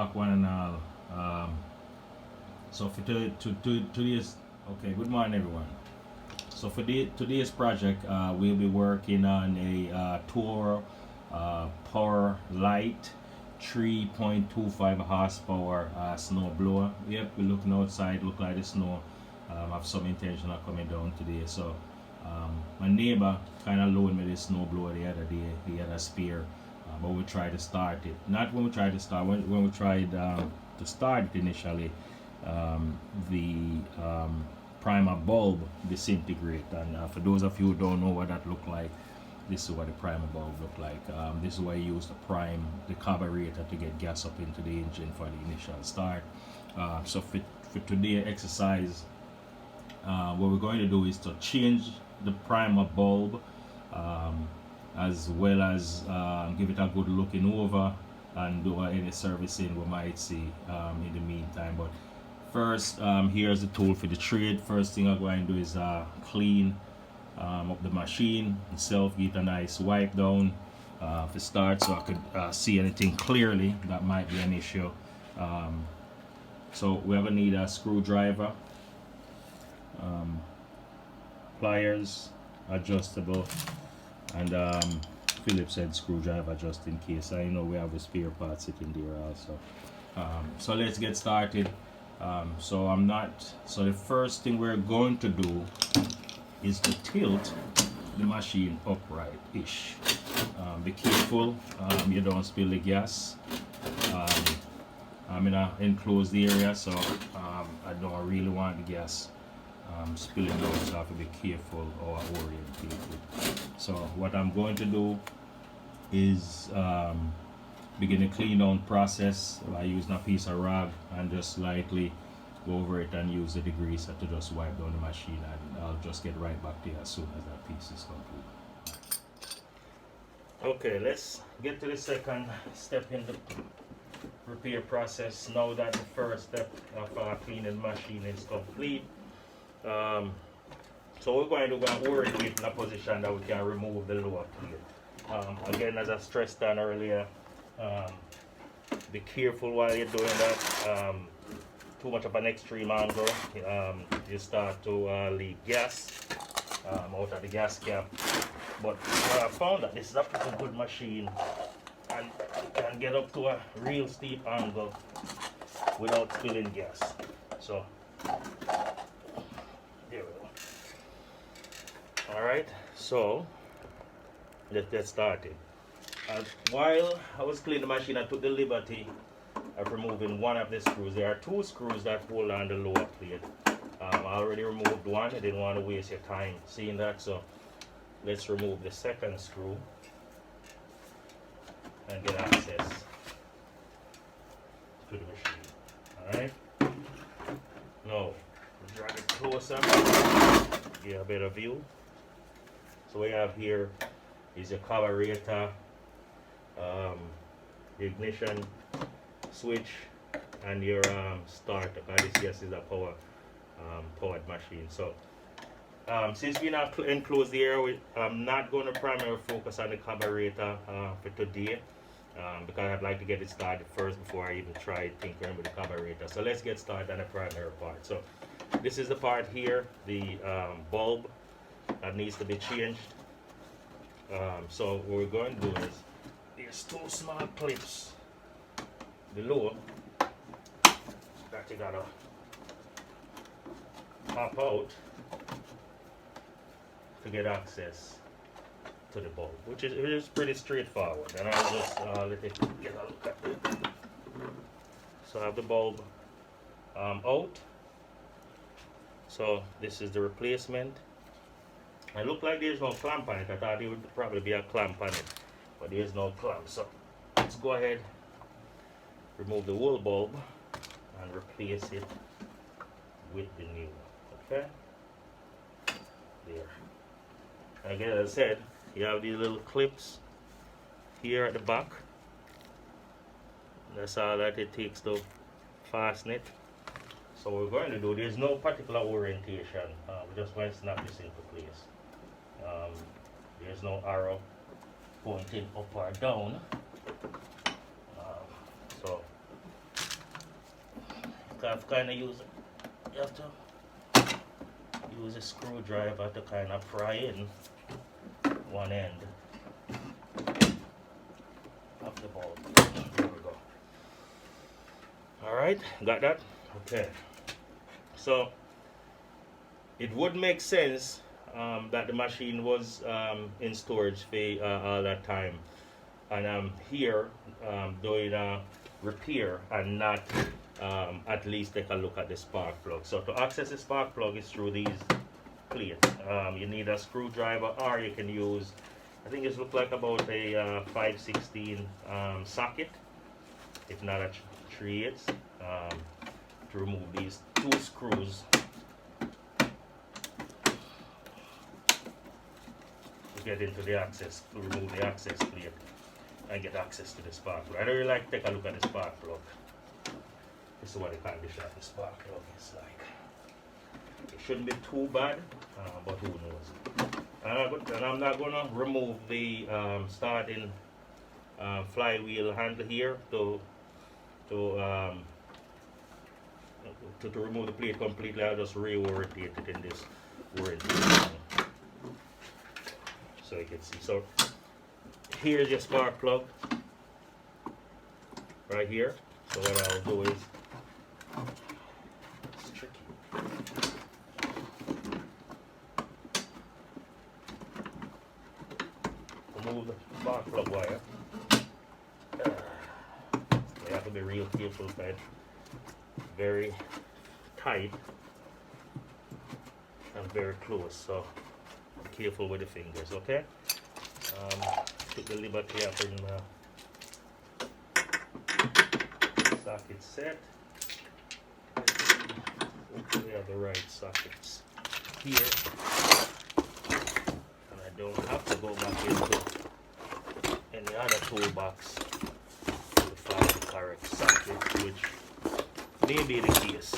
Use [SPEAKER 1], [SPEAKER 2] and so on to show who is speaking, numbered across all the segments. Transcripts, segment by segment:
[SPEAKER 1] talk one and all. So for today's okay, good morning everyone. So for today's project, we'll be working on a Toro Powerlite 3.25 horsepower snowblower. Yep, we're looking outside, look like the snow. I have some intention of coming down today. So my neighbor kind of loaned me this snowblower the other day. He had a spare, but we tried to start it. Not when we tried to start, when we tried to start it initially, the primer bulb disintegrate. And for those of you who don't know what that looked like, this is what the primer bulb looked like. This is what I use to prime the carburetor to get gas up into the engine for the initial start. So for today's exercise, what we're going to do is to change the primer bulb, as well as give it a good looking over and do any servicing we might see in the meantime. But first, here's the tool for the trade. First thing I'm going to do is clean up the machine itself, get a nice wipe down to start, so I could see anything clearly that might be an issue. So we're gonna need a screwdriver, pliers, adjustable, and Phillips head screwdriver just in case. I know we have a spare part sitting there also. So let's get started. So the first thing we're going to do is to tilt the machine upright-ish. Be careful you don't spill the gas. I'm in an enclosed area, so I don't really want the gas spilling out, so I have to be careful or oriented. So what I'm going to do is begin the clean down process by using a piece of rag and just lightly go over it and use the degreaser to just wipe down the machine, and I'll just get right back to you as soon as that piece is complete. Okay, let's get to the second step in the repair process now that the first step of cleaning the machine is complete. So we're going to go and it in a position that we can remove the lower plate. Again, as I stressed on earlier, be careful while you're doing that. Too much of an extreme angle, you start to leak gas out of the gas cap. But I found that this is a pretty good machine and can get up to a real steep angle without spilling gas. So here we go. Alright, so let's get started. While I was cleaning the machine, I took the liberty of removing one of the screws. There are two screws that hold on the lower plate. I already removed one. I didn't want to waste your time seeing that, so let's remove the second screw and get access to the machine. Alright, now drag it closer, get a better view. So what we have here is your carburetor, the ignition switch, and your starter, because this gas is a powered machine. So since we not enclose the air, I'm not going to primarily focus on the carburetor for today, because I'd like to get it started first before I even try tinkering with the carburetor. So let's get started on the primary part. So this is the part here, the bulb that needs to be changed. So what we're going to do is, there's two small clips below that you gotta pop out to get access to the bulb, which is pretty straightforward. And I'll just let it get a look at it. So I have the bulb out. So this is the replacement. It looked like there's no clamp on it. I thought there would probably be a clamp on it, but there's no clamp. So let's go ahead, remove the old bulb and replace it with the new one. Okay, there. Again, as I said, you have these little clips here at the back. That's all that it takes to fasten it. So what we're going to do, there's no particular orientation. We're just going to snap this into place. There's no arrow pointing up or down. So I've kind of used, you have to use a screwdriver to kind of pry in one end of the bulb. There we go. Alright, got that? Okay. So it would make sense that the machine was in storage for all that time, and I'm here doing a repair and not at least take a look at the spark plug. So to access the spark plug is through these plates. You need a screwdriver, or you can use, I think it looks like about a 5/16 socket, if not a 3/8, to remove these two screws to get into the access, to remove the access plate and get access to the spark plug. I don't really like to take a look at the spark plug. This is what the condition of the spark plug is like. It shouldn't be too bad, but who knows. And I'm not going to remove the starting flywheel handle here to remove the plate completely. I'll just reorientate it in this orientation, so you can see. So here's your spark plug right here. So what I'll do is, it's tricky. Remove the spark plug wire. You have to be real careful, but very tight and very close. So be careful with the fingers, okay? Took the liberty of in socket set. Hopefully we have the right sockets here, and I don't have to go back into any other toolbox to find the correct socket, which may be the case.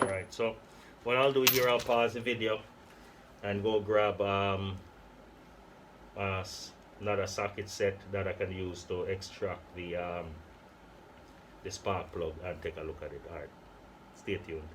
[SPEAKER 1] Alright, so what I'll do here, I'll pause the video and go grab another socket set that I can use to extract the spark plug and take a look at it. Alright, stay tuned.